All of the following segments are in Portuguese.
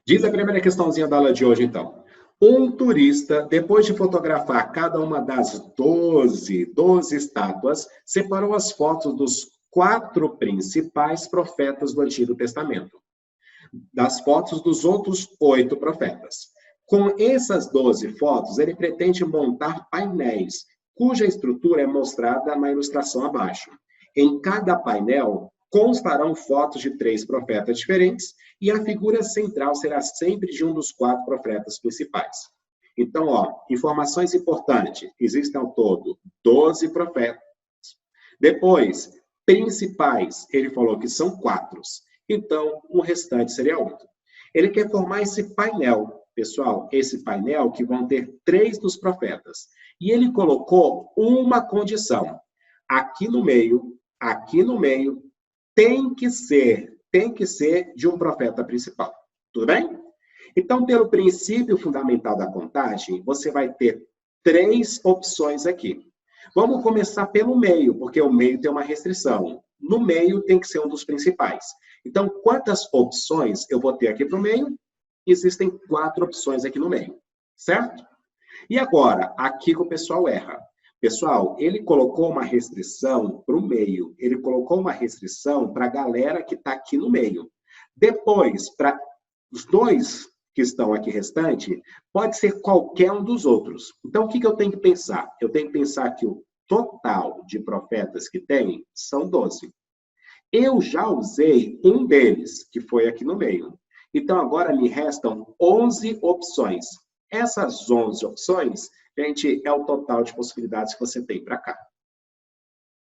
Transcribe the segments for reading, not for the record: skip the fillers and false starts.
Diz a primeira questãozinha da aula de hoje, então. Um turista, depois de fotografar cada uma das 12 estátuas, separou as fotos dos 4 principais profetas do Antigo Testamento, das fotos dos outros 8 profetas. Com essas 12 fotos, ele pretende montar painéis, cuja estrutura é mostrada na ilustração abaixo. Em cada painel, constarão fotos de 3 profetas diferentes e a figura central será sempre de um dos 4 profetas principais. Então, informações importantes. Existem ao todo 12 profetas. Depois, principais, ele falou que são 4. Então, o restante seria 8. Ele quer formar esse painel, pessoal, esse painel que vão ter 3 dos profetas. E ele colocou uma condição. Aqui no meio, tem que ser de um profeta principal. Tudo bem? Então, pelo princípio fundamental da contagem, você vai ter 3 opções aqui. Vamos começar pelo meio, porque o meio tem uma restrição. No meio tem que ser um dos principais. Então, quantas opções eu vou ter aqui para o meio? Existem 4 opções aqui no meio, certo? E agora, aqui que o pessoal erra. Pessoal, ele colocou uma restrição para o meio. Ele colocou uma restrição para a galera que está aqui no meio. Depois, para os 2 que estão aqui restante, pode ser qualquer um dos outros. Então, o que eu tenho que pensar? Eu tenho que pensar que o total de profetas que tem são 12. Eu já usei um deles, que foi aqui no meio. Então, agora me restam 11 opções. Essas 11 opções, gente, é o total de possibilidades que você tem para cá.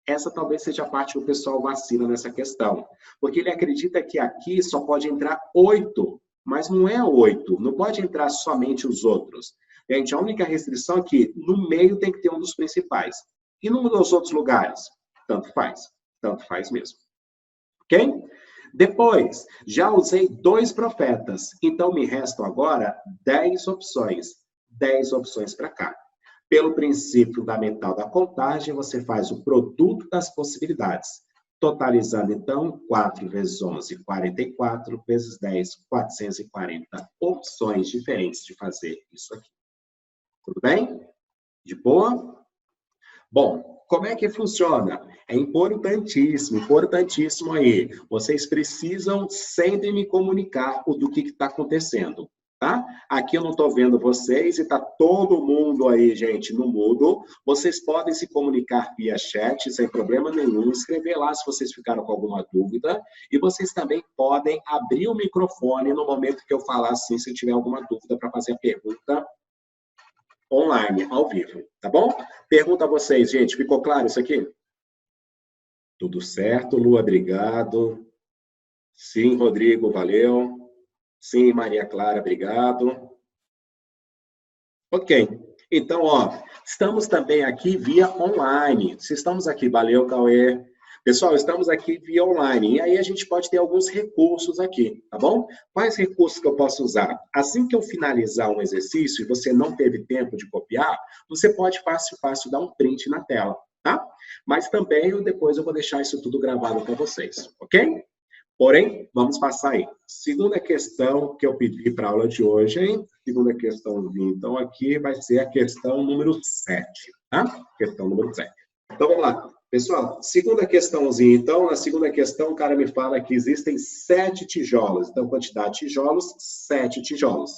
Essa talvez seja a parte que o pessoal vacila nessa questão. Porque ele acredita que aqui só pode entrar 8. Mas não é 8. Não pode entrar somente os outros. Gente, a única restrição é que no meio tem que ter um dos principais. E nos outros lugares? Tanto faz. Tanto faz mesmo. Ok? Depois, já usei 2 profetas. Então, me restam agora 10 opções. 10 opções para cá. Pelo princípio fundamental da contagem, você faz o produto das possibilidades. Totalizando, então, 4 vezes 11, 44, vezes 10, 440 opções diferentes de fazer isso aqui. Tudo bem? De boa? Bom, como é que funciona? É importantíssimo aí. Vocês precisam sempre me comunicar do que está acontecendo, tá? Aqui eu não estou vendo vocês e está todo mundo aí, gente, no mudo. Vocês podem se comunicar via chat, sem problema nenhum, escrever lá se vocês ficaram com alguma dúvida. E vocês também podem abrir o microfone no momento que eu falar assim, se tiver alguma dúvida para fazer a pergunta online, ao vivo, tá bom? Pergunta a vocês, gente, ficou claro isso aqui? Tudo certo, Lu, obrigado. Sim, Rodrigo, valeu. Sim, Maria Clara, obrigado. Ok, então, estamos também aqui via online. Se estamos aqui, valeu, Cauê. Pessoal, estamos aqui via online, e aí a gente pode ter alguns recursos aqui, tá bom? Quais recursos que eu posso usar? Assim que eu finalizar um exercício e você não teve tempo de copiar, você pode fácil dar um print na tela, tá? Mas também depois eu vou deixar isso tudo gravado para vocês, ok? Porém, vamos passar aí. Segunda questão que eu pedi para a aula de hoje, hein? Segunda questão, então, aqui vai ser a questão número 7, tá? Questão número 7. Então, vamos lá. Pessoal, segunda questãozinha, então, na segunda questão, o cara me fala que existem 7 tijolos. Então, quantidade de tijolos, 7 tijolos.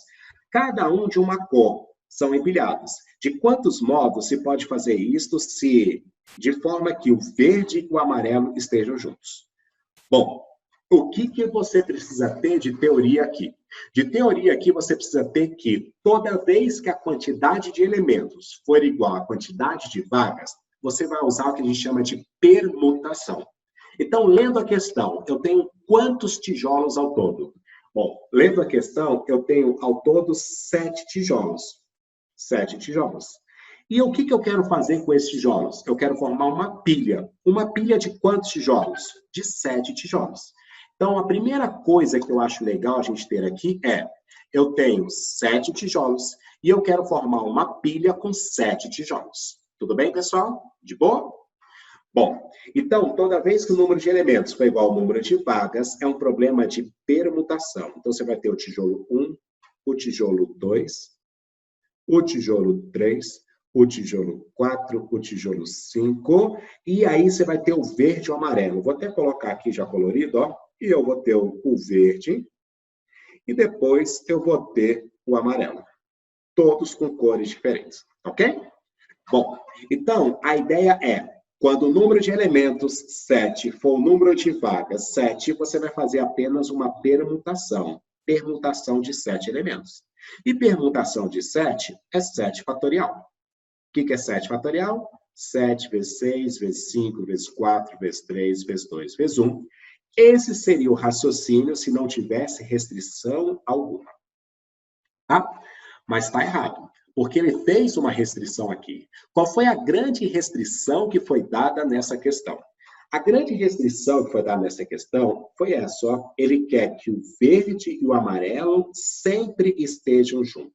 Cada um de uma cor, são empilhados. De quantos modos se pode fazer isto de forma que o verde e o amarelo estejam juntos? Bom, o que você precisa ter de teoria aqui? De teoria aqui, você precisa ter que toda vez que a quantidade de elementos for igual à quantidade de vagas, você vai usar o que a gente chama de permutação. Então, lendo a questão, eu tenho quantos tijolos ao todo? Bom, lendo a questão, eu tenho ao todo 7 tijolos. 7 tijolos. E o que eu quero fazer com esses tijolos? Eu quero formar uma pilha. Uma pilha de quantos tijolos? De 7 tijolos. Então, a primeira coisa que eu acho legal a gente ter aqui é, eu tenho 7 tijolos e eu quero formar uma pilha com 7 tijolos. Tudo bem, pessoal? De boa? Bom, então, toda vez que o número de elementos for igual ao número de vagas, é um problema de permutação. Então, você vai ter o tijolo 1, o tijolo 2, o tijolo 3, o tijolo 4, o tijolo 5, e aí você vai ter o verde e o amarelo. Vou até colocar aqui já colorido, ó, e eu vou ter o verde, e depois eu vou ter o amarelo. Todos com cores diferentes, ok? Bom, então, a ideia é, quando o número de elementos 7 for o número de vagas 7, você vai fazer apenas uma permutação. Permutação de 7 elementos. E permutação de 7 é 7 fatorial. O que é 7 fatorial? 7 vezes 6, vezes 5, vezes 4, vezes 3, vezes 2, vezes 1. Esse seria o raciocínio se não tivesse restrição alguma. Tá? Mas está errado, porque ele fez uma restrição aqui. Qual foi a grande restrição que foi dada nessa questão? A grande restrição que foi dada nessa questão foi essa, ó. Ele quer que o verde e o amarelo sempre estejam juntos.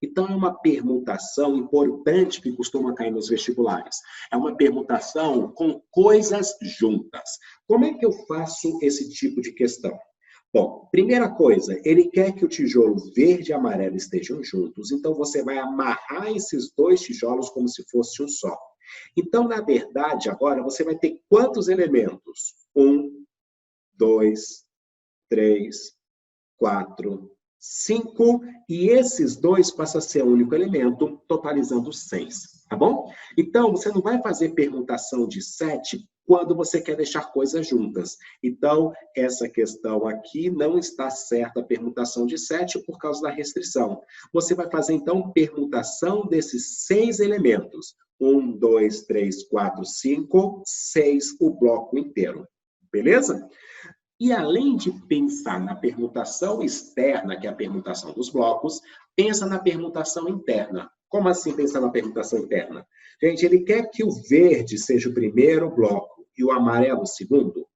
Então, é uma permutação importante que costuma cair nos vestibulares. É uma permutação com coisas juntas. Como é que eu faço esse tipo de questão? Bom, primeira coisa, ele quer que o tijolo verde e amarelo estejam juntos, então você vai amarrar esses dois tijolos como se fosse um só. Então, na verdade, agora você vai ter quantos elementos? 1, 2, 3, 4, 5, e esses dois passam a ser um único elemento, totalizando 6, tá bom? Então, você não vai fazer permutação de 7 quando você quer deixar coisas juntas. Então, essa questão aqui não está certa, a permutação de 7, por causa da restrição. Você vai fazer, então, permutação desses 6 elementos. 1, 2, 3, 4, 5, 6, o bloco inteiro. Beleza? E além de pensar na permutação externa, que é a permutação dos blocos, pensa na permutação interna. Como assim pensar na permutação interna? Gente, ele quer que o verde seja o primeiro bloco e o amarelo o segundo?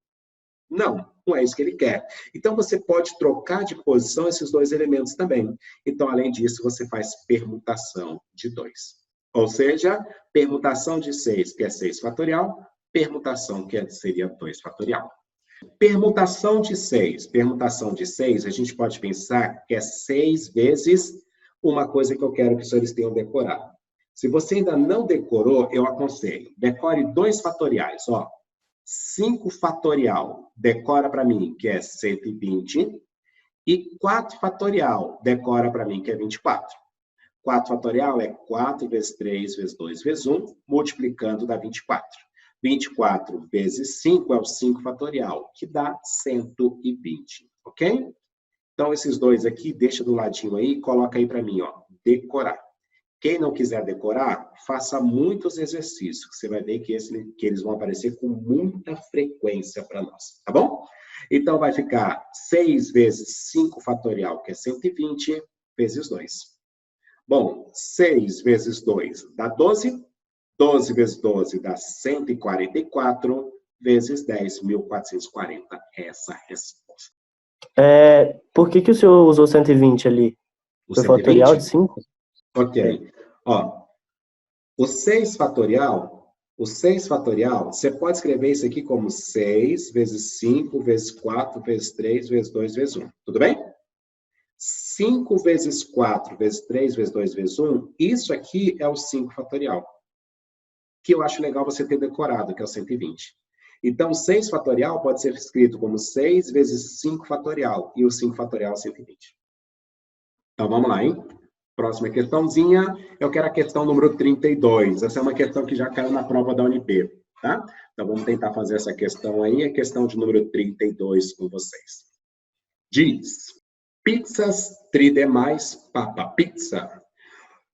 Não, não é isso que ele quer. Então, você pode trocar de posição esses dois elementos também. Então, além disso, você faz permutação de 2. Ou seja, permutação de 6, que é 6 fatorial, permutação que seria 2 fatorial. Permutação de 6. Permutação de 6, a gente pode pensar que é 6 vezes uma coisa que eu quero que os senhores tenham decorado. Se você ainda não decorou, eu aconselho. Decore 2 fatoriais, ó. 5 fatorial, decora para mim, que é 120. E 4 fatorial, decora para mim, que é 24. 4 fatorial é 4 vezes 3 vezes 2 vezes 1, multiplicando dá 24. 24 vezes 5 é o 5 fatorial, que dá 120, ok? Então, esses dois aqui, deixa do ladinho aí, coloca aí para mim, ó, decorar. Quem não quiser decorar, faça muitos exercícios, que você vai ver que eles vão aparecer com muita frequência para nós, tá bom? Então, vai ficar 6 vezes 5 fatorial, que é 120, vezes 2. Bom, 6 vezes 2 dá 12. 12 vezes 12 dá 144, vezes 10, 1440. Essa é a resposta. Por que o senhor usou 120 ali? O Foi 120? fatorial de 5? Ok. Ó, o 6 fatorial, você pode escrever isso aqui como 6 vezes 5 vezes 4 vezes 3 vezes 2 vezes 1. Tudo bem? 5 vezes 4 vezes 3 vezes 2 vezes 1, isso aqui é o 5 fatorial. Que eu acho legal você ter decorado, que é o 120. Então, 6 fatorial pode ser escrito como 6 vezes 5 fatorial, e o 5 fatorial é 120. Então, vamos lá, hein? Próxima questãozinha, eu quero a questão número 32. Essa é uma questão que já caiu na prova da UNB, tá? Então, vamos tentar fazer essa questão aí, a questão de número 32 com vocês. Diz, pizzas tridemais Papa Pizza.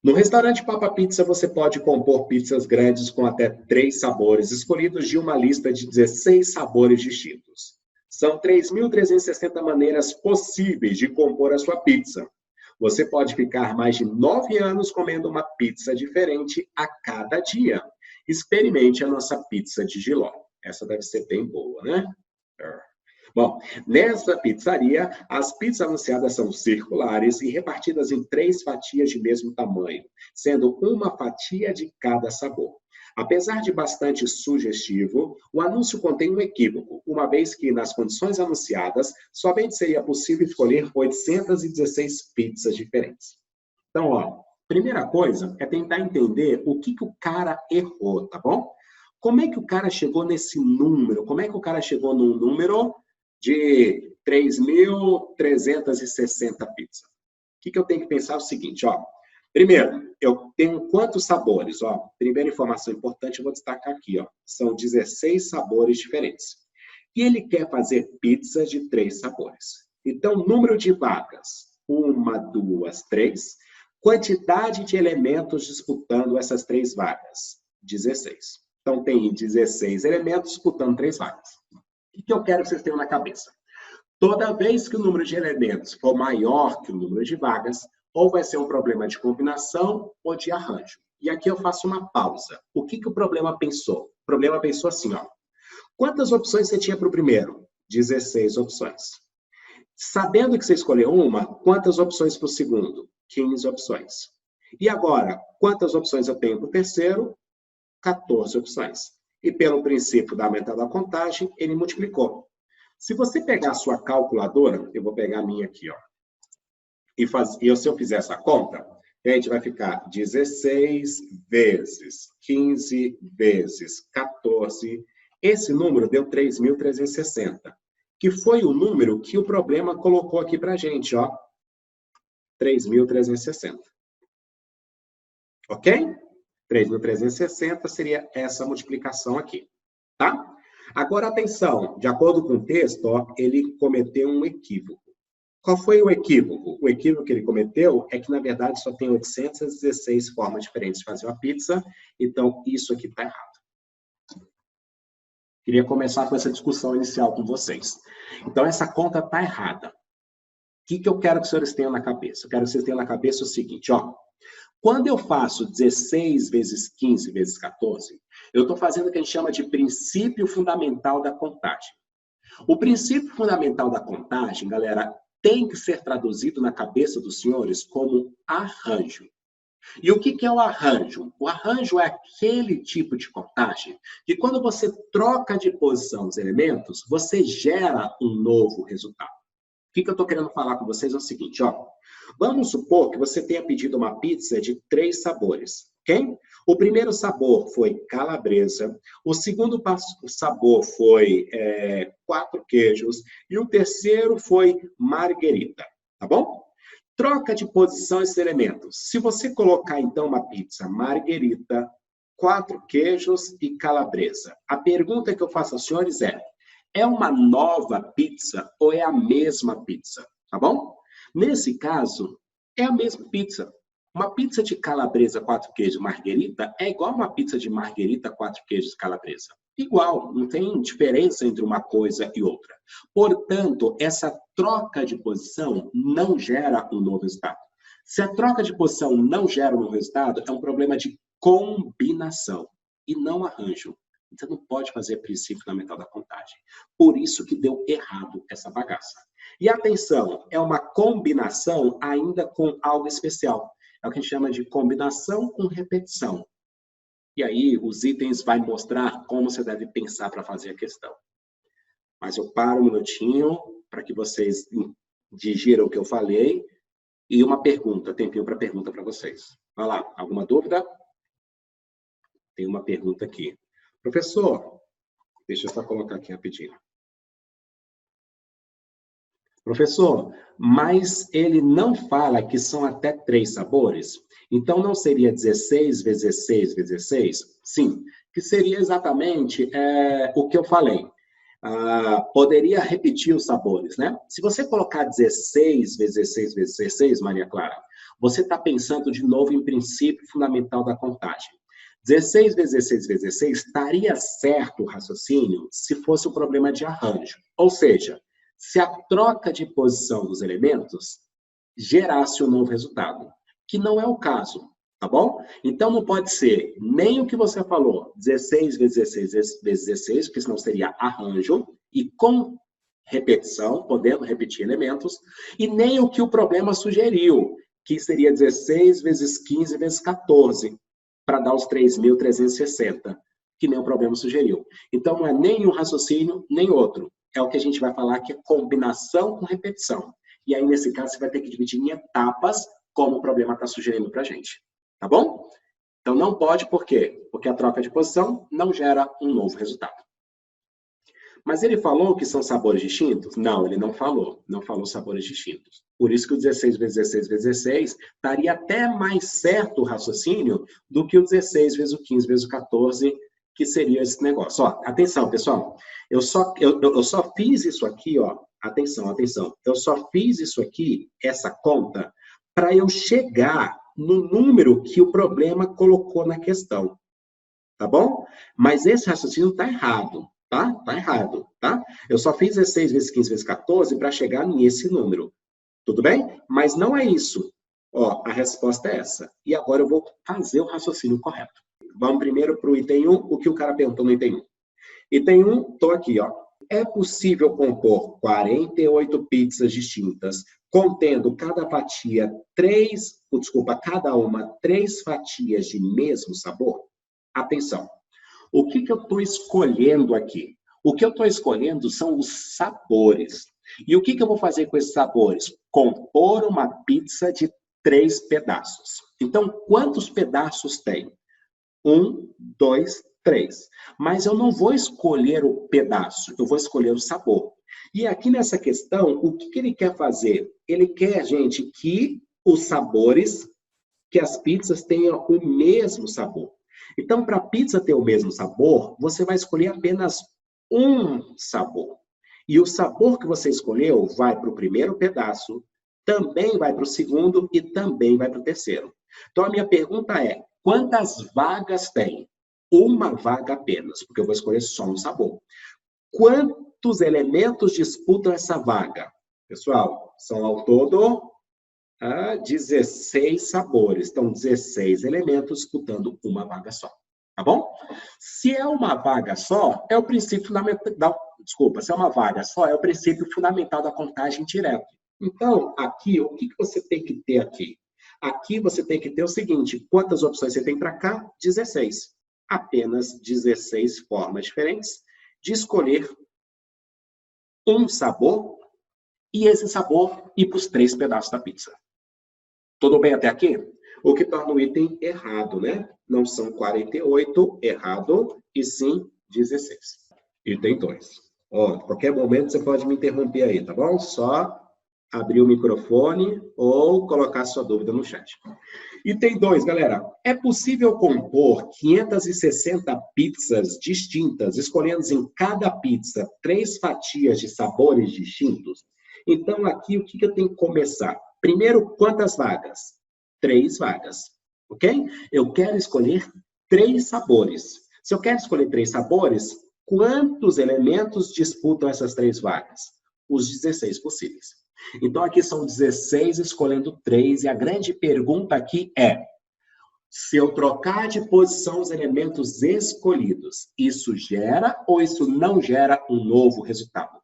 No restaurante Papa Pizza, você pode compor pizzas grandes com até 3 sabores, escolhidos de uma lista de 16 sabores distintos. São 3.360 maneiras possíveis de compor a sua pizza. Você pode ficar mais de 9 anos comendo uma pizza diferente a cada dia. Experimente a nossa pizza de jiló. Essa deve ser bem boa, né? Bom, nessa pizzaria, as pizzas anunciadas são circulares e repartidas em 3 fatias de mesmo tamanho, sendo uma fatia de cada sabor. Apesar de bastante sugestivo, o anúncio contém um equívoco, uma vez que, nas condições anunciadas, somente seria possível escolher 816 pizzas diferentes. Então, ó, primeira coisa é tentar entender o que o cara errou, tá bom? Como é que o cara chegou nesse número? Como é que o cara chegou num número de 3.360 pizzas? O que eu tenho que pensar é o seguinte, ó. Primeiro, eu tenho quantos sabores? Ó, primeira informação importante, eu vou destacar aqui, ó. São 16 sabores diferentes. E ele quer fazer pizza de 3 sabores. Então, número de vagas, 1, 2, 3. Quantidade de elementos disputando essas 3 vagas, 16. Então, tem 16 elementos disputando 3 vagas. O que eu quero que vocês tenham na cabeça? Toda vez que o número de elementos for maior que o número de vagas, ou vai ser um problema de combinação ou de arranjo. E aqui eu faço uma pausa. O que o problema pensou? O problema pensou assim, ó. Quantas opções você tinha para o primeiro? 16 opções. Sabendo que você escolheu uma, quantas opções para o segundo? 15 opções. E agora, quantas opções eu tenho para o terceiro? 14 opções. E pelo princípio da aumentar da contagem, ele multiplicou. Se você pegar a sua calculadora, eu vou pegar a minha aqui, ó. E se eu fizer essa conta, a gente vai ficar 16 vezes 15 vezes 14. Esse número deu 3.360, que foi o número que o problema colocou aqui para a gente, ó. 3.360. Ok? 3.360 seria essa multiplicação aqui, tá? Agora, atenção, de acordo com o texto, ó, ele cometeu um equívoco. Qual foi o equívoco? O equívoco que ele cometeu é que, na verdade, só tem 816 formas diferentes de fazer uma pizza, então isso aqui está errado. Queria começar com essa discussão inicial com vocês. Então, essa conta está errada. O que eu quero que os senhores tenham na cabeça? Eu quero que vocês tenham na cabeça o seguinte, ó. Quando eu faço 16 vezes 15 vezes 14, eu estou fazendo o que a gente chama de princípio fundamental da contagem. O princípio fundamental da contagem, galera, tem que ser traduzido na cabeça dos senhores como arranjo. E o que é o arranjo? O arranjo é aquele tipo de contagem que quando você troca de posição os elementos, você gera um novo resultado. O que eu estou querendo falar com vocês é o seguinte, ó. Vamos supor que você tenha pedido uma pizza de 3 sabores, ok? O primeiro sabor foi calabresa, o segundo sabor foi 4 queijos e o terceiro foi marguerita, tá bom? Troca de posição esses elementos. Se você colocar, então, uma pizza marguerita, 4 queijos e calabresa, a pergunta que eu faço aos senhores é uma nova pizza ou é a mesma pizza, tá bom? Nesse caso, é a mesma pizza. Uma pizza de calabresa, 4 queijos, marguerita, é igual uma pizza de marguerita, 4 queijos, calabresa. Igual, não tem diferença entre uma coisa e outra. Portanto, essa troca de posição não gera um novo resultado. Se a troca de posição não gera um novo resultado, é um problema de combinação e não arranjo. Você não pode fazer princípio fundamental da contagem. Por isso que deu errado essa bagaça. E atenção, é uma combinação ainda com algo especial. É o que a gente chama de combinação com repetição. E aí, os itens vai mostrar como você deve pensar para fazer a questão. Mas eu paro um minutinho para que vocês digiram o que eu falei. E uma pergunta, tempinho para pergunta para vocês. Vai lá, alguma dúvida? Tem uma pergunta aqui. Professor, deixa eu só colocar aqui rapidinho. Professor, mas ele não fala que são até 3 sabores? Então, não seria 16 vezes 16 vezes 16? Sim, que seria exatamente o que eu falei. Poderia repetir os sabores, né? Se você colocar 16 vezes 16 vezes 16, Maria Clara, você está pensando de novo em princípio fundamental da contagem. 16 vezes 16 vezes 16 estaria certo o raciocínio se fosse um problema de arranjo. Ou seja, se a troca de posição dos elementos gerasse um novo resultado, que não é o caso, tá bom? Então, não pode ser nem o que você falou, 16 vezes 16 vezes 16, porque senão seria arranjo, e com repetição, podendo repetir elementos, e nem o que o problema sugeriu, que seria 16 vezes 15 vezes 14. para dar os 3.360, que nem o problema sugeriu. Então, não é nem um raciocínio, nem outro. É o que a gente vai falar que é combinação com repetição. E aí, nesse caso, você vai ter que dividir em etapas, como o problema está sugerindo para a gente. Tá bom? Então, não pode, por quê? Porque a troca de posição não gera um novo resultado. Mas ele falou que são sabores distintos? Não, ele não falou. Não falou sabores distintos. Por isso que o 16 vezes 16 vezes 16 estaria até mais certo o raciocínio do que o 16 vezes o 15 vezes o 14, que seria esse negócio. Ó, atenção, pessoal. Eu só fiz isso aqui, ó. Atenção, atenção. Eu só fiz isso aqui, essa conta, para eu chegar no número que o problema colocou na questão. Tá bom? Mas esse raciocínio está errado. Tá? Tá errado, tá? Eu só fiz 16 vezes 15 vezes 14 para chegar nesse número. Tudo bem? Mas não é isso. Ó, a resposta é essa. E agora eu vou fazer o raciocínio correto. Vamos primeiro para o item 1, o que o cara perguntou no item 1. Item 1, estou aqui, ó. É possível compor 48 pizzas distintas, contendo cada uma 3 fatias de mesmo sabor? Atenção. O que eu estou escolhendo aqui? O que eu estou escolhendo são os sabores. E o que eu vou fazer com esses sabores? Compor uma pizza de 3 pedaços. Então, quantos pedaços tem? 1, 2, 3. Mas eu não vou escolher o pedaço, eu vou escolher o sabor. E aqui nessa questão, o que ele quer fazer? Ele quer, gente, que os sabores, que as pizzas tenham o mesmo sabor. Então, para a pizza ter o mesmo sabor, você vai escolher apenas um sabor. E o sabor que você escolheu vai para o primeiro pedaço, também vai para o segundo e também vai para o terceiro. Então, a minha pergunta é, quantas vagas tem? Uma vaga apenas, porque eu vou escolher só um sabor. Quantos elementos disputam essa vaga? Pessoal, são ao todo 16 sabores. Então, 16 elementos disputando uma vaga só. Tá bom? Se é uma vaga só, é o princípio fundamental. Desculpa, se é uma vaga só, é o princípio fundamental da contagem direta. Então, aqui, o que você tem que ter aqui? Aqui você tem que ter o seguinte: quantas opções você tem para cá? 16. Apenas 16 formas diferentes de escolher um sabor e esse sabor ir para os 3 pedaços da pizza. Tudo bem até aqui? O que torna o item errado, né? Não são 48, errado, e sim 16. Item 2. Ó, a qualquer momento você pode me interromper aí, tá bom? Só abrir o microfone ou colocar sua dúvida no chat. Item 2, galera. É possível compor 560 pizzas distintas, escolhendo em cada pizza 3 fatias de sabores distintos? Então, aqui, o que eu tenho que começar? Primeiro, quantas vagas? 3 vagas, ok? Eu quero escolher 3 sabores. Se eu quero escolher 3 sabores, quantos elementos disputam essas 3 vagas? Os 16 possíveis. Então, aqui são 16 escolhendo 3, e a grande pergunta aqui é, se eu trocar de posição os elementos escolhidos, isso gera ou isso não gera um novo resultado?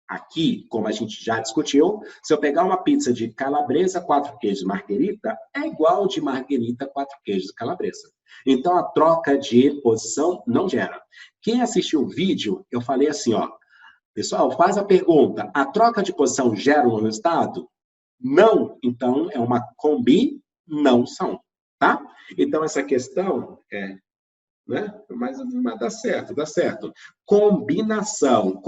Aqui, como a gente já discutiu, se eu pegar uma pizza de calabresa, 4 queijos marguerita, é igual de marguerita, 4 queijos calabresa. Então, a troca de posição não gera. Quem assistiu o vídeo, eu falei assim, ó, pessoal, faz a pergunta, a troca de posição gera um resultado? Não. Então, é uma combinação, tá? Então, essa questão né? Mas dá certo, dá certo. Combinação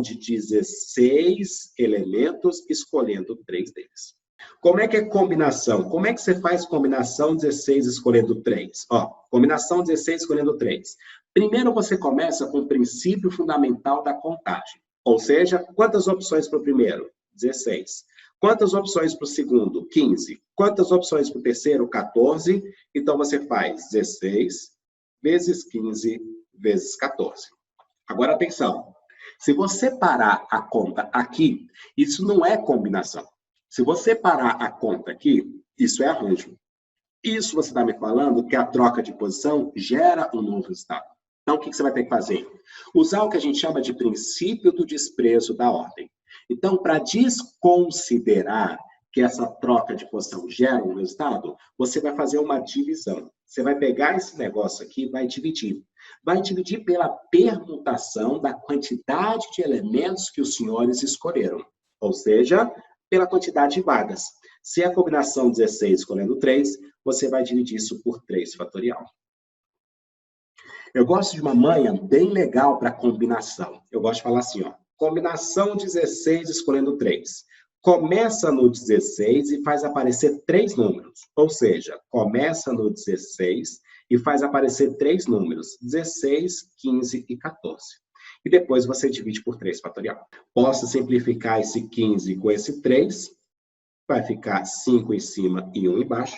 de 16 elementos, escolhendo 3 deles. Como é que é combinação? Como é que você faz combinação 16 escolhendo 3? Ó, combinação 16 escolhendo 3. Primeiro você começa com o princípio fundamental da contagem. Ou seja, quantas opções para o primeiro? 16. Quantas opções para o segundo? 15. Quantas opções para o terceiro? 14. Então você faz 16 vezes 15 vezes 14. Agora, atenção. Se você parar a conta aqui, isso não é combinação. Se você parar a conta aqui, isso é arranjo. Isso você está me falando que a troca de posição gera um novo resultado. Então, o que você vai ter que fazer? Usar o que a gente chama de princípio do desprezo da ordem. Então, para desconsiderar que essa troca de posição gera um resultado, você vai fazer uma divisão. Você vai pegar esse negócio aqui e vai dividir. Vai dividir pela permutação da quantidade de elementos que os senhores escolheram. Ou seja, pela quantidade de vagas. Se é a combinação 16 escolhendo 3, você vai dividir isso por 3 fatorial. Eu gosto de uma manha bem legal para combinação. Eu gosto de falar assim, ó. Combinação 16 escolhendo 3. Começa no 16 e faz aparecer 3 números. Ou seja, começa no 16 e faz aparecer 3 números. 16, 15 e 14. E depois você divide por 3 fatorial. Posso simplificar esse 15 com esse 3. Vai ficar 5 em cima e 1 embaixo.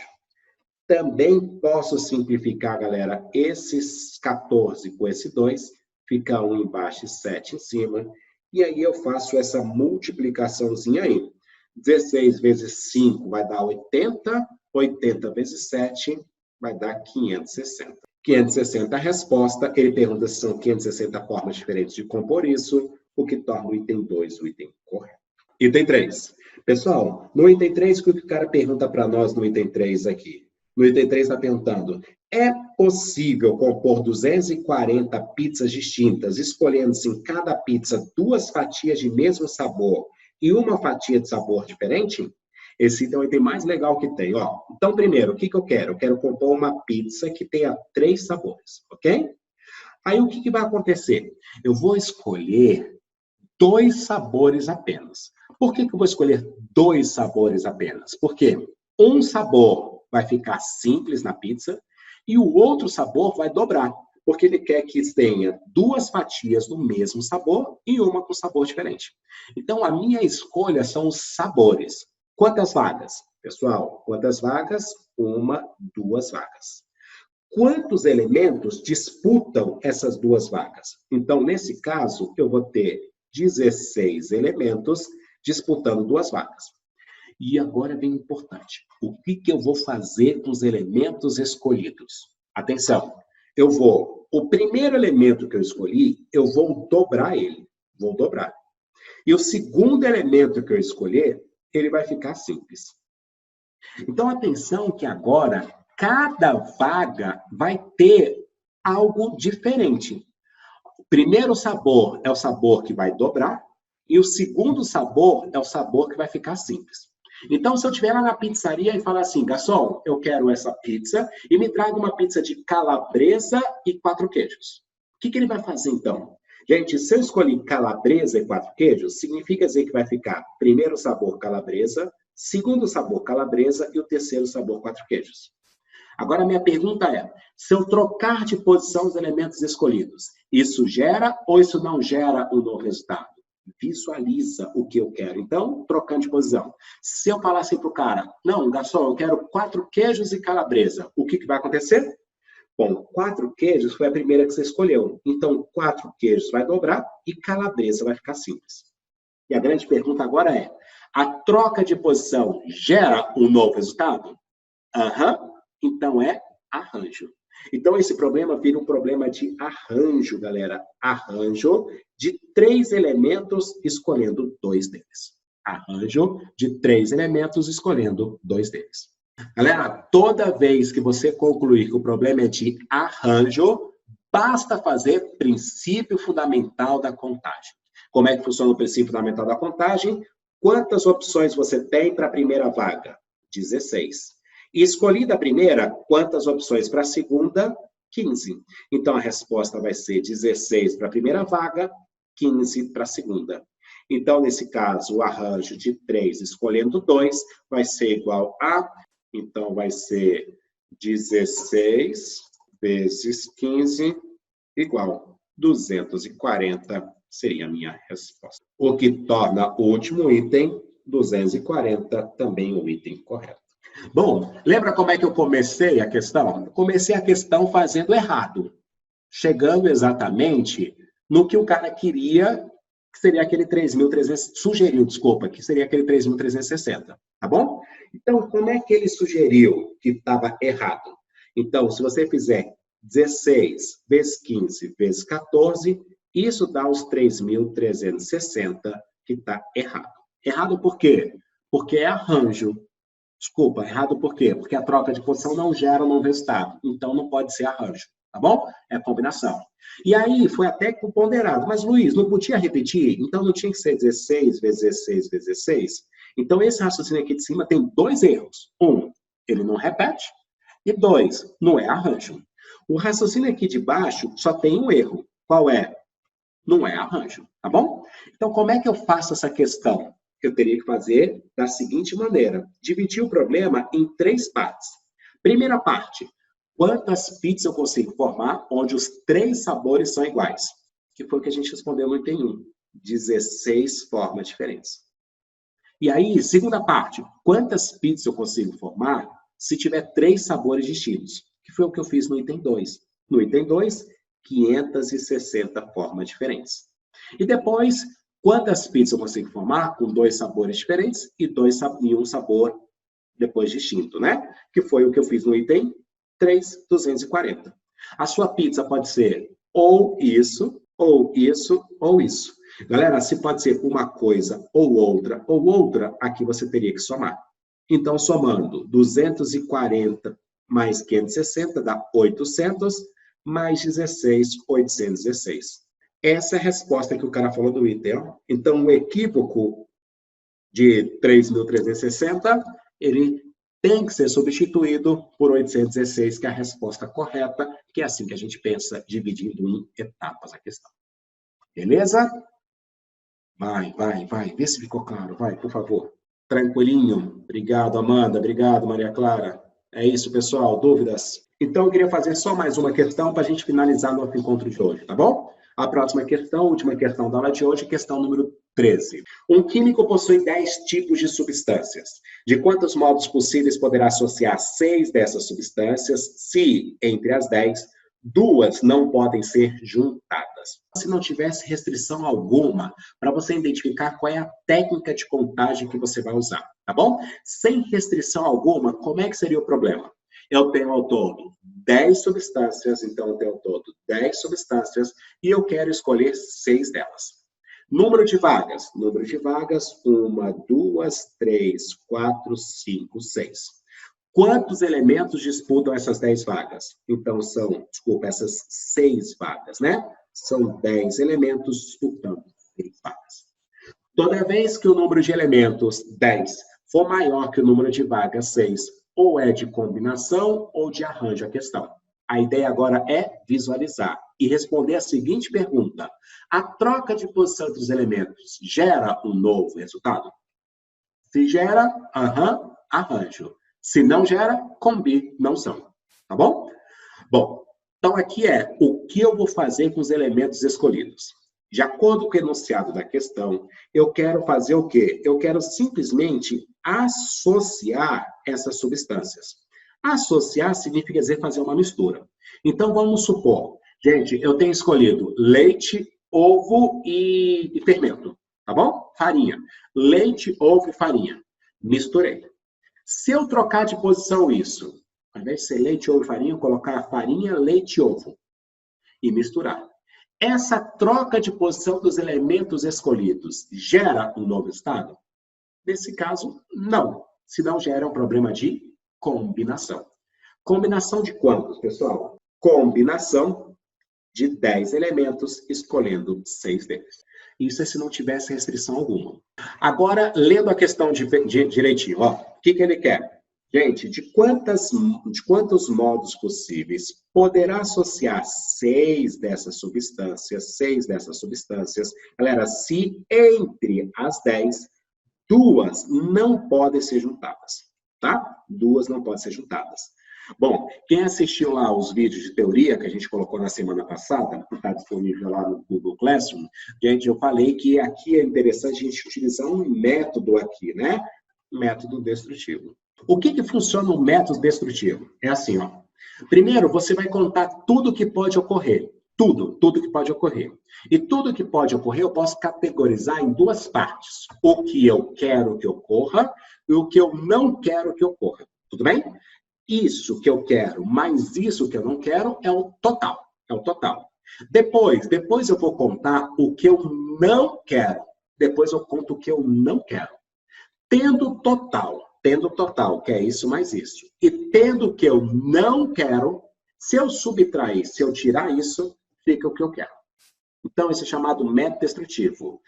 Também posso simplificar, galera, esses 14 com esse 2. Fica 1 embaixo e 7 em cima. E aí eu faço essa multiplicaçãozinha aí. 16 vezes 5 vai dar 80. 80 vezes 7 vai dar 560. 560 a resposta. Ele pergunta se são 560 formas diferentes de compor isso, o que torna o item 2 o item correto. Item 3. Pessoal, no item 3, o que o cara pergunta para nós no item 3 aqui? No item 3 está perguntando, é possível compor 240 pizzas distintas, escolhendo-se em cada pizza 2 fatias de mesmo sabor e uma fatia de sabor diferente? Esse item é o item mais legal que tem, ó. Então, primeiro, o que eu quero? Eu quero compor uma pizza que tenha 3 sabores, ok? Aí, o que vai acontecer? Eu vou escolher 2 sabores apenas. Por que eu vou escolher 2 sabores apenas? Porque um sabor vai ficar simples na pizza e o outro sabor vai dobrar, porque ele quer que tenha 2 fatias do mesmo sabor e uma com sabor diferente. Então, a minha escolha são os sabores. Quantas vagas? Pessoal, quantas vagas? 1, 2 vagas. Quantos elementos disputam essas 2 vagas? Então, nesse caso, eu vou ter 16 elementos disputando 2 vagas. E agora vem o importante. O que eu vou fazer com os elementos escolhidos? Atenção, o primeiro elemento que eu escolhi, eu vou dobrar ele. Vou dobrar. E o segundo elemento que eu escolher, ele vai ficar simples. Então, atenção que agora, cada vaga vai ter algo diferente. O primeiro sabor é o sabor que vai dobrar, e o segundo sabor é o sabor que vai ficar simples. Então, se eu estiver lá na pizzaria e falar assim, garçom, eu quero essa pizza e me traga uma pizza de calabresa e 4 queijos. O que ele vai fazer, então? Gente, se eu escolher calabresa e 4 queijos, significa dizer que vai ficar primeiro sabor calabresa, segundo sabor calabresa e o terceiro sabor 4 queijos. Agora, minha pergunta é, se eu trocar de posição os elementos escolhidos, isso gera ou isso não gera um novo resultado? Visualiza o que eu quero. Então, trocando de posição. Se eu falar assim para o cara, não, garçom, eu quero 4 queijos e calabresa, o que vai acontecer? Bom, 4 queijos foi a primeira que você escolheu. Então, 4 queijos vai dobrar e calabresa vai ficar simples. E a grande pergunta agora é, a troca de posição gera um novo resultado? Então é arranjo. Então, esse problema vira um problema de arranjo, galera. Arranjo de 3 elementos, escolhendo 2 deles. Arranjo de 3 elementos, escolhendo 2 deles. Galera, toda vez que você concluir que o problema é de arranjo, basta fazer princípio fundamental da contagem. Como é que funciona o princípio fundamental da contagem? Quantas opções você tem para a primeira vaga? 16. E escolhida a primeira, quantas opções para a segunda? 15. Então, a resposta vai ser 16 para a primeira vaga, 15 para a segunda. Então, nesse caso, o arranjo de 3 escolhendo 2 vai ser igual a... Então, vai ser 16 vezes 15 igual 240, seria a minha resposta. O que torna o último item, 240, também o item correto. Bom, lembra como é que eu comecei a questão? Eu comecei a questão fazendo errado, chegando exatamente no que o cara queria, que seria aquele 3.300, sugeriu, desculpa, que seria aquele 3.360, tá bom? Então, como é que ele sugeriu que estava errado? Então, se você fizer 16 vezes 15 vezes 14, isso dá os 3.360, que está errado. Errado por quê? Porque é arranjo. Desculpa, errado por quê? Porque a troca de posição não gera um novo resultado. Então, não pode ser arranjo, tá bom? É combinação. E aí, foi até ponderado. Mas, Luiz, não podia repetir? Então, não tinha que ser 16 vezes 16 vezes 16? Então, esse raciocínio aqui de cima tem dois erros. Um, ele não repete. E dois, não é arranjo. O raciocínio aqui de baixo só tem um erro. Qual é? Não é arranjo, tá bom? Então, como é que eu faço essa questão? Eu teria que fazer da seguinte maneira. Dividir o problema em 3 partes. Primeira parte, quantas pizzas eu consigo formar onde os 3 sabores são iguais? Que foi o que a gente respondeu no item 1. 16 formas diferentes. E aí, segunda parte, quantas pizzas eu consigo formar se tiver 3 sabores distintos? Que foi o que eu fiz no item 2. No item 2, 560 formas diferentes. E depois, quantas pizzas eu consigo formar com 2 sabores diferentes e um sabor depois distinto, né? Que foi o que eu fiz no item 3, 240. A sua pizza pode ser ou isso, ou isso, ou isso. Galera, se pode ser uma coisa ou outra, aqui você teria que somar. Então, somando 240 mais 560 dá 800, mais 16, 816. Essa é a resposta que o cara falou do item. Ó. Então, o equívoco de 3.360, ele tem que ser substituído por 816, que é a resposta correta, que é assim que a gente pensa, dividindo em etapas a questão. Beleza? Vai. Vê se ficou claro. Vai, por favor. Tranquilinho. Obrigado, Amanda. Obrigado, Maria Clara. É isso, pessoal. Dúvidas? Então, eu queria fazer só mais uma questão para a gente finalizar nosso encontro de hoje, tá bom? A próxima questão, última questão da aula de hoje, questão número 13. Um químico possui 10 tipos de substâncias. De quantos modos possíveis poderá associar 6 dessas substâncias se, entre as 10, 2 não podem ser juntadas? Se não tivesse restrição alguma, para você identificar qual é a técnica de contagem que você vai usar, tá bom? Sem restrição alguma, como é que seria o problema? Eu tenho ao todo 10 substâncias, então eu tenho ao todo 10 substâncias, e eu quero escolher 6 delas. Número de vagas, 1, 2, 3, 4, 5, 6. Quantos elementos disputam essas 10 vagas? Então, essas 6 vagas, né? São 10 elementos disputando 6 vagas. Toda vez que o número de elementos 10 for maior que o número de vagas 6, ou é de combinação ou de arranjo a questão. A ideia agora é visualizar e responder a seguinte pergunta. A troca de posição entre os elementos gera um novo resultado? Se gera, arranjo. Se não gera, combinação. Tá bom? Bom, então aqui é o que eu vou fazer com os elementos escolhidos. De acordo com o enunciado da questão, eu quero fazer o quê? Eu quero simplesmente associar essas substâncias. Associar significa dizer fazer uma mistura. Então, vamos supor, gente, eu tenho escolhido leite, ovo e fermento, tá bom? Farinha. Leite, ovo e farinha. Misturei. Se eu trocar de posição isso, ao invés de ser leite, ovo e farinha, eu colocar farinha, leite e ovo e misturar. Essa troca de posição dos elementos escolhidos gera um novo estado? Nesse caso, não. Se não gera, é um problema de combinação. Combinação de quantos, pessoal? Combinação de 10 elementos, escolhendo 6 deles. Isso é se não tivesse restrição alguma. Agora, lendo a questão direitinho, ó, o que ele quer? Gente, de quantos modos possíveis poderá associar 6 dessas substâncias? Galera, se entre as 10, 2 não podem ser juntadas, tá? 2 não podem ser juntadas. Bom, quem assistiu lá os vídeos de teoria que a gente colocou na semana passada, que está disponível lá no Google Classroom, gente, eu falei que aqui é interessante a gente utilizar um método aqui, né? Método destrutivo. O que funciona o método destrutivo? É assim, ó. Primeiro, você vai contar tudo que pode ocorrer. Tudo que pode ocorrer. E tudo que pode ocorrer eu posso categorizar em 2 partes. O que eu quero que ocorra e o que eu não quero que ocorra. Tudo bem? Isso que eu quero, mais isso que eu não quero, é o total. É o total. Depois eu vou contar o que eu não quero. Depois eu conto o que eu não quero. Tendo total tendo o total, que é isso mais isso, e tendo o que eu não quero, se eu subtrair, se eu tirar isso, fica o que eu quero. Então, isso é chamado método destrutivo.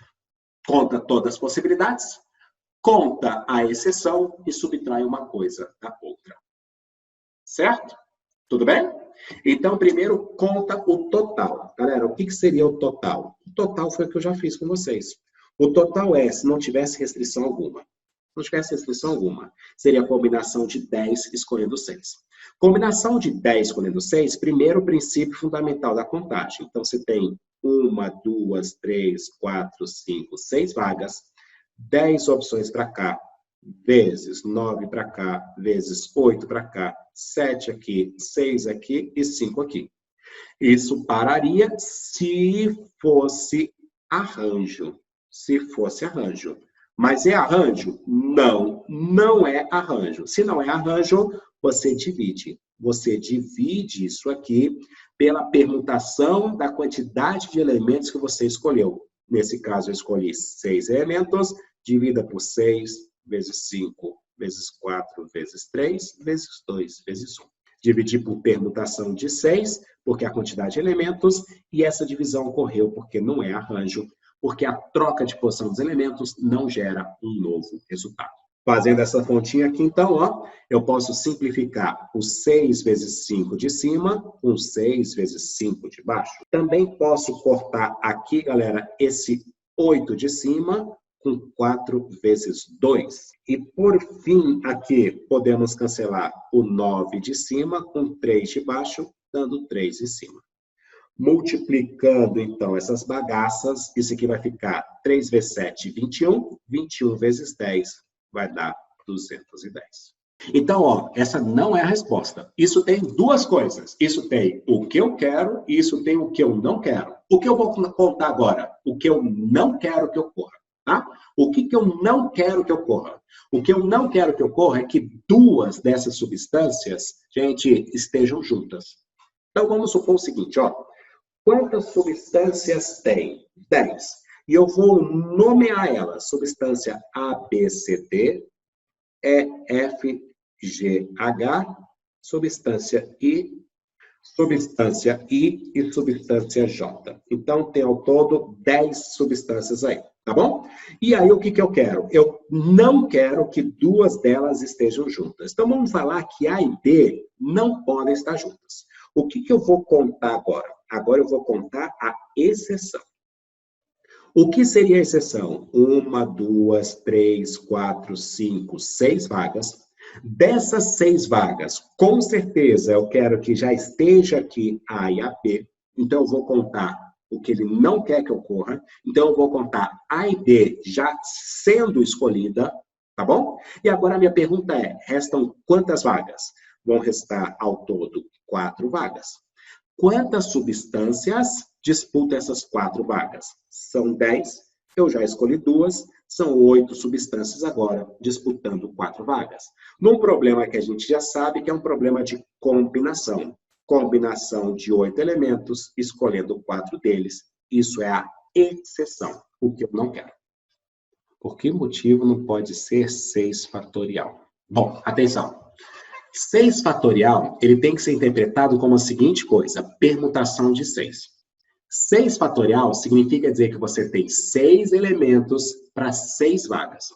Conta todas as possibilidades, conta a exceção e subtrai uma coisa da outra. Certo? Tudo bem? Então, primeiro, conta o total. Galera, o que seria o total? O total foi o que eu já fiz com vocês. O total é, se não tivesse restrição alguma. Se não tivesse restrição alguma, seria a combinação de 10 escolhendo 6. Combinação de 10 escolhendo 6, primeiro princípio fundamental da contagem. Então, você tem 1, 2, 3, 4, 5, 6 vagas, 10 opções para cá, vezes 9 para cá, vezes 8 para cá, 7 aqui, 6 aqui e 5 aqui. Isso pararia se fosse arranjo. Se fosse arranjo. Mas é arranjo? Não, não é arranjo. Se não é arranjo, você divide. Você divide isso aqui pela permutação da quantidade de elementos que você escolheu. Nesse caso, eu escolhi 6 elementos, divida por 6, vezes 5, vezes 4, vezes 3, vezes 2, vezes 1. Dividir por permutação de 6, porque é a quantidade de elementos, e essa divisão ocorreu porque não é arranjo, porque a troca de posição dos elementos não gera um novo resultado. Fazendo essa continha aqui, então, ó, eu posso simplificar o 6 vezes 5 de cima com 6 vezes 5 de baixo. Também posso cortar aqui, galera, esse 8 de cima com 4 vezes 2. E, por fim, aqui, podemos cancelar o 9 de cima com 3 de baixo, dando 3 em cima. Multiplicando, então, essas bagaças, isso aqui vai ficar 3 vezes 7, 21. 21 vezes 10 vai dar 210. Então, ó, essa não é a resposta. Isso tem duas coisas. Isso tem o que eu quero e isso tem o que eu não quero. O que eu vou contar agora? O que eu não quero que ocorra. Tá? O que eu não quero que ocorra? O que eu não quero que ocorra é que duas dessas substâncias, gente, estejam juntas. Então, vamos supor o seguinte, ó. Quantas substâncias tem? 10. E eu vou nomear elas. Substância A, B, C, D, E, F, G, H, substância I e substância J. Então, tem ao todo 10 substâncias aí, tá bom? E aí, o que eu quero? Eu não quero que duas delas estejam juntas. Então, vamos falar que A e B não podem estar juntas. O que eu vou contar agora? Agora eu vou contar a exceção. O que seria a exceção? 1, 2, 3, 4, 5, 6 vagas. Dessas 6 vagas, com certeza eu quero que já esteja aqui A e a B. Então, eu vou contar o que ele não quer que ocorra. Então, eu vou contar A e B já sendo escolhida, tá bom? E agora a minha pergunta é, restam quantas vagas? Vão restar ao todo 4 vagas. Quantas substâncias disputam essas 4 vagas? São 10, eu já escolhi 2, são 8 substâncias agora disputando 4 vagas. Num problema que a gente já sabe que é um problema de combinação. Combinação de 8 elementos, escolhendo 4 deles. Isso é a exceção, o que eu não quero. Por que motivo não pode ser 6 fatorial? Bom, atenção. 6 fatorial, ele tem que ser interpretado como a seguinte coisa, permutação de 6. 6 fatorial significa dizer que você tem 6 elementos para 6 vagas.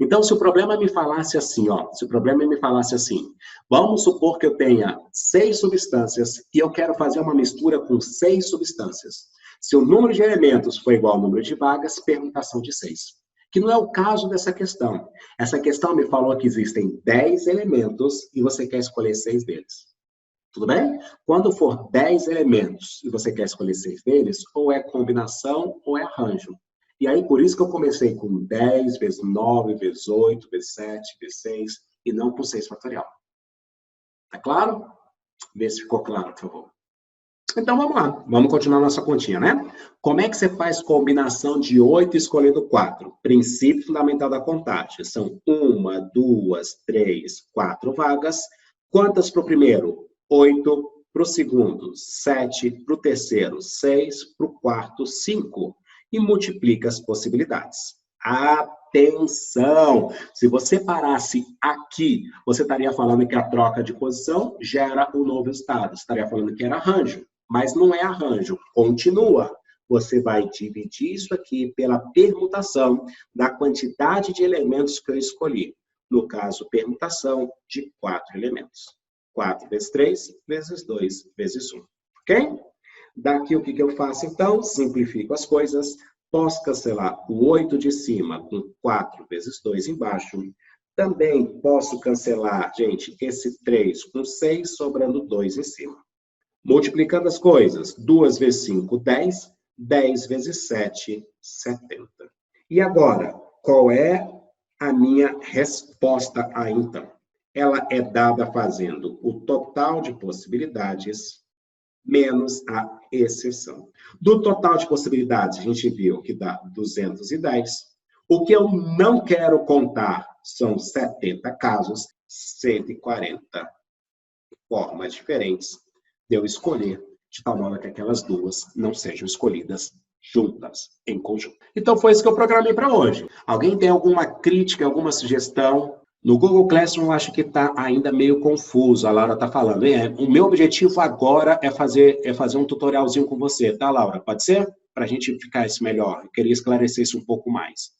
Então, se o problema me falasse assim, ó, se o problema me falasse assim, vamos supor que eu tenha 6 substâncias e eu quero fazer uma mistura com 6 substâncias. Se o número de elementos for igual ao número de vagas, permutação de 6. Que não é o caso dessa questão. Essa questão me falou que existem 10 elementos e você quer escolher 6 deles. Tudo bem? Quando for 10 elementos e você quer escolher 6 deles, ou é combinação ou é arranjo. E aí, por isso que eu comecei com 10 vezes 9, vezes 8, vezes 7, vezes 6, e não com 6 fatorial. Tá claro? Vê se ficou claro, por favor. Então, vamos lá. Vamos continuar nossa continha, né? Como é que você faz combinação de 8 escolhendo 4? Princípio fundamental da contagem. São 1, 2, 3, 4 vagas. Quantas para o primeiro? 8. Para o segundo, 7. Para o terceiro, 6. Para o quarto, 5. E multiplica as possibilidades. Atenção! Se você parasse aqui, você estaria falando que a troca de posição gera um novo estado. Você estaria falando que era arranjo, mas não é arranjo. Continua. Você vai dividir isso aqui pela permutação da quantidade de elementos que eu escolhi. No caso, permutação de 4 elementos. 4 vezes 3, vezes 2, vezes 1. Ok? Daqui o que eu faço, então? Simplifico as coisas. Posso cancelar o 8 de cima com 4 vezes 2 embaixo. Também posso cancelar, gente, esse 3 com 6, sobrando 2 em cima. Multiplicando as coisas, 2 vezes 5, 10. 10 vezes 7, 70. E agora, qual é a minha resposta aí, então? Ela é dada fazendo o total de possibilidades menos a exceção. Do total de possibilidades, a gente viu que dá 210. O que eu não quero contar são 70 casos, 140 formas diferentes de eu escolher, de tal modo que aquelas duas não sejam escolhidas juntas, em conjunto. Então, foi isso que eu programei para hoje. Alguém tem alguma crítica, alguma sugestão? No Google Classroom, eu acho que está ainda meio confuso, a Laura está falando. O meu objetivo agora é fazer um tutorialzinho com você, tá, Laura? Pode ser? Para a gente ficar isso melhor. Eu queria esclarecer isso um pouco mais.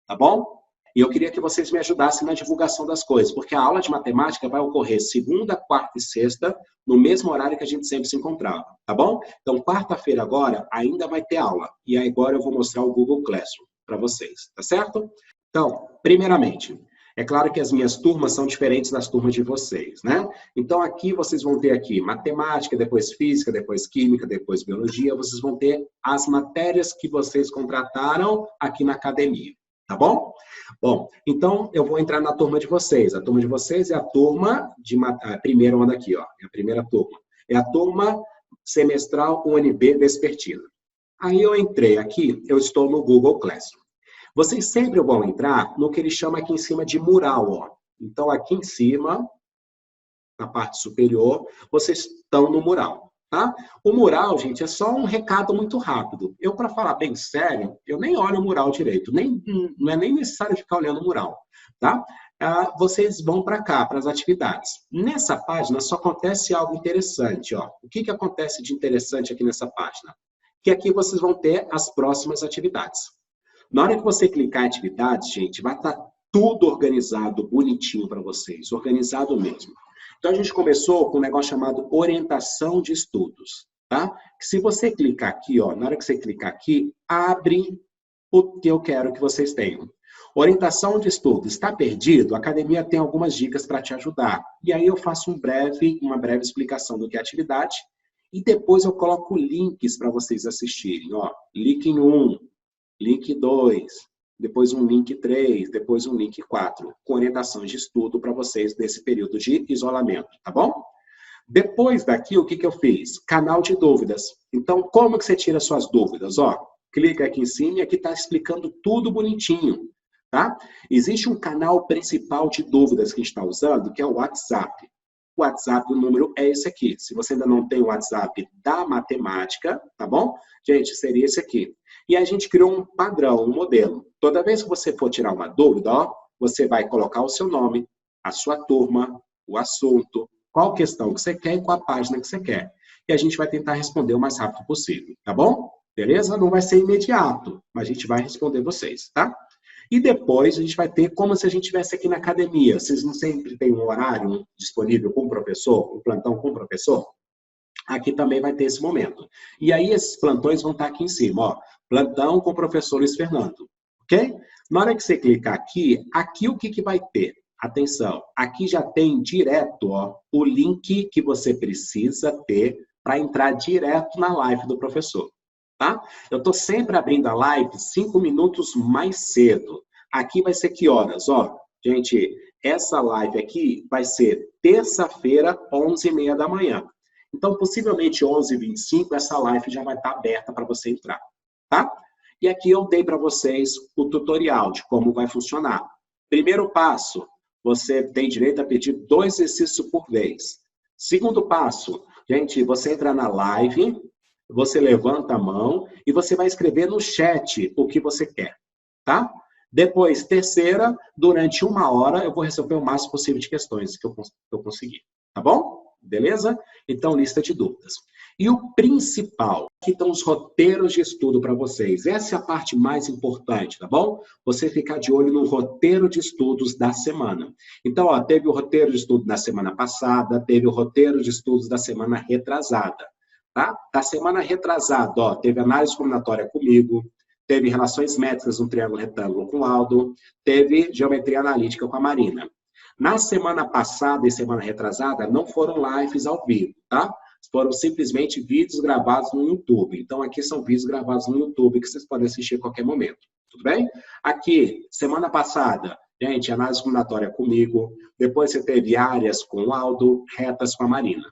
Tá bom? E eu queria que vocês me ajudassem na divulgação das coisas, porque a aula de matemática vai ocorrer segunda, quarta e sexta, no mesmo horário que a gente sempre se encontrava, tá bom? Então, quarta-feira agora, ainda vai ter aula. E aí agora eu vou mostrar o Google Classroom para vocês, tá certo? Então, primeiramente, é claro que as minhas turmas são diferentes das turmas de vocês, né? Então, aqui vocês vão ter aqui matemática, depois física, depois química, depois biologia. Vocês vão ter as matérias que vocês contrataram aqui na academia. Tá bom? Bom, então eu vou entrar na turma de vocês. A turma de vocês é a turma de... A primeira onda aqui, ó. É a primeira turma. É a turma semestral UNB Vespertina. Aí eu entrei aqui, eu estou no Google Classroom. Vocês sempre vão entrar no que ele chama aqui em cima de mural, ó. Então, aqui em cima, na parte superior, vocês estão no mural. Tá? O mural, gente, é só um recado muito rápido. Eu, para falar bem sério, eu nem olho o mural direito. Não é nem necessário ficar olhando o mural. Tá? Vocês vão para cá, para as atividades. Nessa página só acontece algo interessante. Ó. O que acontece de interessante aqui nessa página? Que aqui vocês vão ter as próximas atividades. Na hora que você clicar em atividades, gente, vai estar tudo organizado, bonitinho para vocês. Organizado mesmo. Então, a gente começou com um negócio chamado orientação de estudos, tá? Que se você clicar aqui, ó, na hora que você clicar aqui, abre o que eu quero que vocês tenham. Orientação de estudos. Está perdido? A academia tem algumas dicas para te ajudar. E aí eu faço uma breve explicação do que é atividade e depois eu coloco links para vocês assistirem, ó. Link 1, link 2... depois um link 3, depois um link 4, com orientações de estudo para vocês nesse período de isolamento, tá bom? Depois daqui, o que eu fiz? Canal de dúvidas. Então, como que você tira suas dúvidas? Ó, clica aqui em cima e aqui está explicando tudo bonitinho, tá? Existe um canal principal de dúvidas que a gente está usando, que é o WhatsApp. O WhatsApp, o número é esse aqui. Se você ainda não tem o WhatsApp da matemática, tá bom? Gente, seria esse aqui. E a gente criou um padrão, um modelo. Toda vez que você for tirar uma dúvida, ó, você vai colocar o seu nome, a sua turma, o assunto, qual questão que você quer e qual a página que você quer. E a gente vai tentar responder o mais rápido possível, tá bom? Beleza? Não vai ser imediato, mas a gente vai responder vocês, tá? E depois a gente vai ter como se a gente estivesse aqui na academia. Vocês não sempre têm um horário disponível com o professor, um plantão com o professor? Aqui também vai ter esse momento. E aí esses plantões vão estar aqui em cima, ó. Plantão com o professor Luiz Fernando, ok? Na hora que você clicar aqui, aqui o que vai ter? Atenção, aqui já tem direto, ó, o link que você precisa ter para entrar direto na live do professor, tá? Eu estou sempre abrindo a live 5 minutos mais cedo. Aqui vai ser que horas, ó? Gente, essa live aqui vai ser terça-feira, 11h30 da manhã. Então, possivelmente 11h25, essa live já vai estar aberta para você entrar, tá? E aqui eu dei para vocês o tutorial de como vai funcionar. Primeiro passo, você tem direito a pedir 2 exercícios por vez. Segundo passo, gente, você entra na live, você levanta a mão e você vai escrever no chat o que você quer, tá? Depois, terceira, durante 1 hora, eu vou resolver o máximo possível de questões que eu conseguir. Tá bom? Beleza? Então, lista de dúvidas. E o principal, aqui estão os roteiros de estudo para vocês. Essa é a parte mais importante, tá bom? Você ficar de olho no roteiro de estudos da semana. Então, ó, teve o roteiro de estudo da semana passada, teve o roteiro de estudos da semana retrasada, tá? Da semana retrasada, ó, teve análise combinatória comigo, teve relações métricas no triângulo retângulo com o Aldo, teve geometria analítica com a Marina. Na semana passada e semana retrasada, não foram lives ao vivo, tá? Foram simplesmente vídeos gravados no YouTube. Então, aqui são vídeos gravados no YouTube que vocês podem assistir a qualquer momento. Tudo bem? Aqui, semana passada, gente, análise combinatória comigo. Depois você teve áreas com o Aldo, retas com a Marina.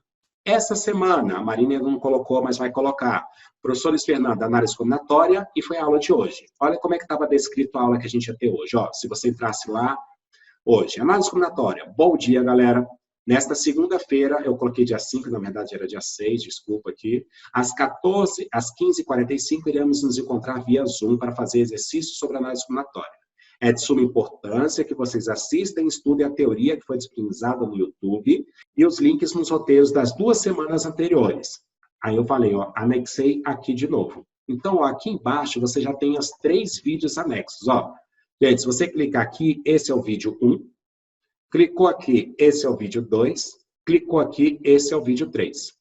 Essa semana, a Marina ainda não colocou, mas vai colocar. Professor Luiz Fernando, análise combinatória, e foi a aula de hoje. Olha como é que estava descrito a aula que a gente ia ter hoje. Ó, se você entrasse lá, hoje, análise combinatória. Bom dia, galera. Nesta segunda-feira, eu coloquei dia 5, na verdade era dia 6, desculpa aqui. Às 15h45, iremos nos encontrar via Zoom para fazer exercícios sobre análise combinatória. É de suma importância que vocês assistam e estudem a teoria que foi disponibilizada no YouTube e os links nos roteiros das 2 semanas anteriores. Aí eu falei, ó, anexei aqui de novo. Então, ó, aqui embaixo você já tem os 3 vídeos anexos, ó. Gente, se você clicar aqui, esse é o vídeo 1. Clicou aqui, esse é o vídeo 2. Clicou aqui, esse é o vídeo 3.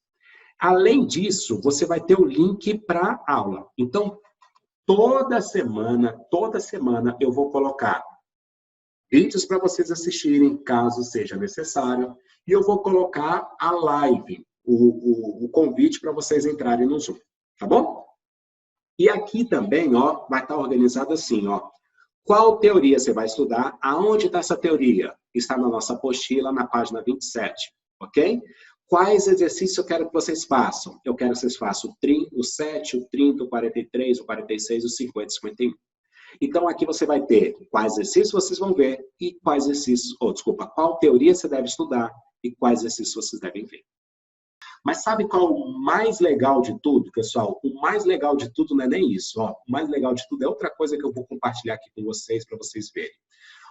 Além disso, você vai ter o link para a aula. Então, toda semana, eu vou colocar vídeos para vocês assistirem, caso seja necessário. E eu vou colocar a live, o convite para vocês entrarem no Zoom. Tá bom? E aqui também, ó, vai estar organizado assim, ó. Qual teoria você vai estudar? Aonde está essa teoria? Está na nossa apostila, na página 27, ok? Quais exercícios eu quero que vocês façam? Eu quero que vocês façam o 7, o 30, o 43, o 46, o 50, o 51. Então, aqui você vai ter quais exercícios vocês vão ver e quais exercícios, qual teoria você deve estudar e quais exercícios vocês devem ver. Mas sabe qual é o mais legal de tudo, pessoal? O mais legal de tudo não é nem isso. Ó. O mais legal de tudo é outra coisa que eu vou compartilhar aqui com vocês, para vocês verem.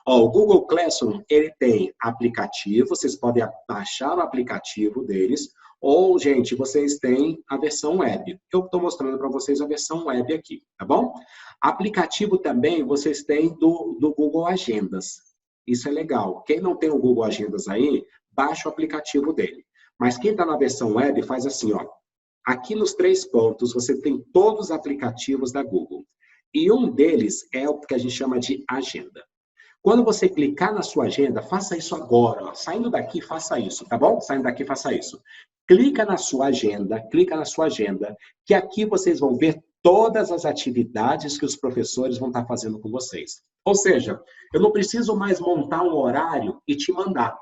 Ó, o Google Classroom, ele tem aplicativo, vocês podem baixar o aplicativo deles, ou, gente, vocês têm a versão web. Eu estou mostrando para vocês a versão web aqui, tá bom? Aplicativo também vocês têm do Google Agendas. Isso é legal. Quem não tem o Google Agendas aí, baixa o aplicativo dele. Mas quem está na versão web faz assim, ó. Aqui nos 3 pontos você tem todos os aplicativos da Google. E um deles é o que a gente chama de agenda. Quando você clicar na sua agenda, faça isso agora. Ó. Saindo daqui, faça isso, tá bom? Saindo daqui, faça isso. Clica na sua agenda, que aqui vocês vão ver todas as atividades que os professores vão estar fazendo com vocês. Ou seja, eu não preciso mais montar um horário e te mandar.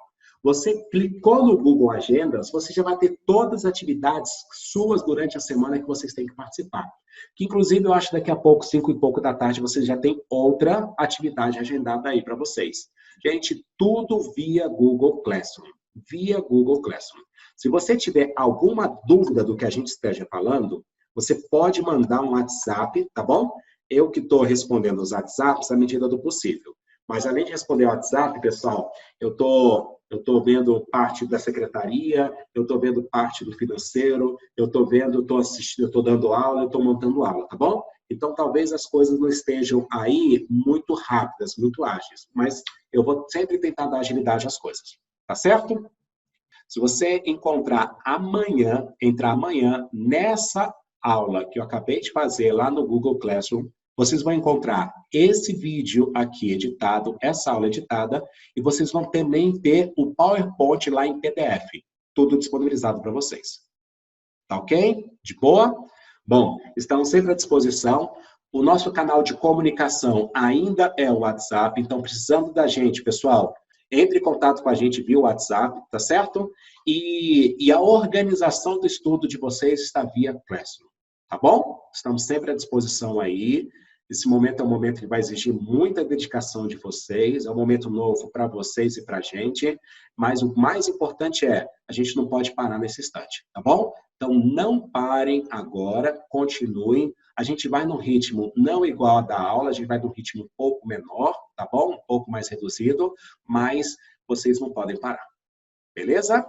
Você clicou no Google Agendas, você já vai ter todas as atividades suas durante a semana que vocês têm que participar. Que, inclusive, eu acho que daqui a pouco, 5 e pouco da tarde, vocês já tem outra atividade agendada aí para vocês. Gente, tudo via Google Classroom. Via Google Classroom. Se você tiver alguma dúvida do que a gente esteja falando, você pode mandar um WhatsApp, tá bom? Eu que estou respondendo os WhatsApps à medida do possível. Mas, além de responder o WhatsApp, pessoal, eu estou vendo parte da secretaria, eu estou vendo parte do financeiro, eu estou vendo, eu estou assistindo, eu estou dando aula, eu estou montando aula, tá bom? Então, talvez as coisas não estejam aí muito rápidas, muito ágeis, mas eu vou sempre tentar dar agilidade às coisas, tá certo? Se você entrar amanhã nessa aula que eu acabei de fazer lá no Google Classroom, vocês vão encontrar esse vídeo aqui editado, essa aula editada, e vocês vão também ter o PowerPoint lá em PDF, tudo disponibilizado para vocês. Tá ok? De boa? Bom, estamos sempre à disposição. O nosso canal de comunicação ainda é o WhatsApp, então precisando da gente, pessoal, entre em contato com a gente via WhatsApp, tá certo? E a organização do estudo de vocês está via Classroom, tá bom? Estamos sempre à disposição aí. Esse momento é um momento que vai exigir muita dedicação de vocês, é um momento novo para vocês e para a gente, mas o mais importante é, a gente não pode parar nesse instante, tá bom? Então, não parem agora, continuem. A gente vai num ritmo não igual ao da aula, a gente vai num ritmo um pouco pouco menor, tá bom? Um pouco mais reduzido, mas vocês não podem parar. Beleza?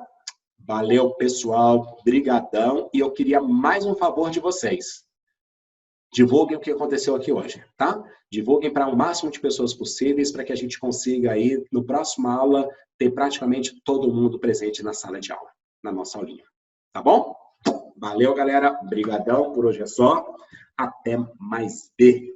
Valeu, pessoal. Brigadão. E eu queria mais um favor de vocês. Divulguem o que aconteceu aqui hoje, tá? Divulguem para o máximo de pessoas possíveis para que a gente consiga aí, no próximo aula, ter praticamente todo mundo presente na sala de aula, na nossa aulinha. Tá bom? Valeu, galera. Brigadão. Por hoje é só. Até mais ver.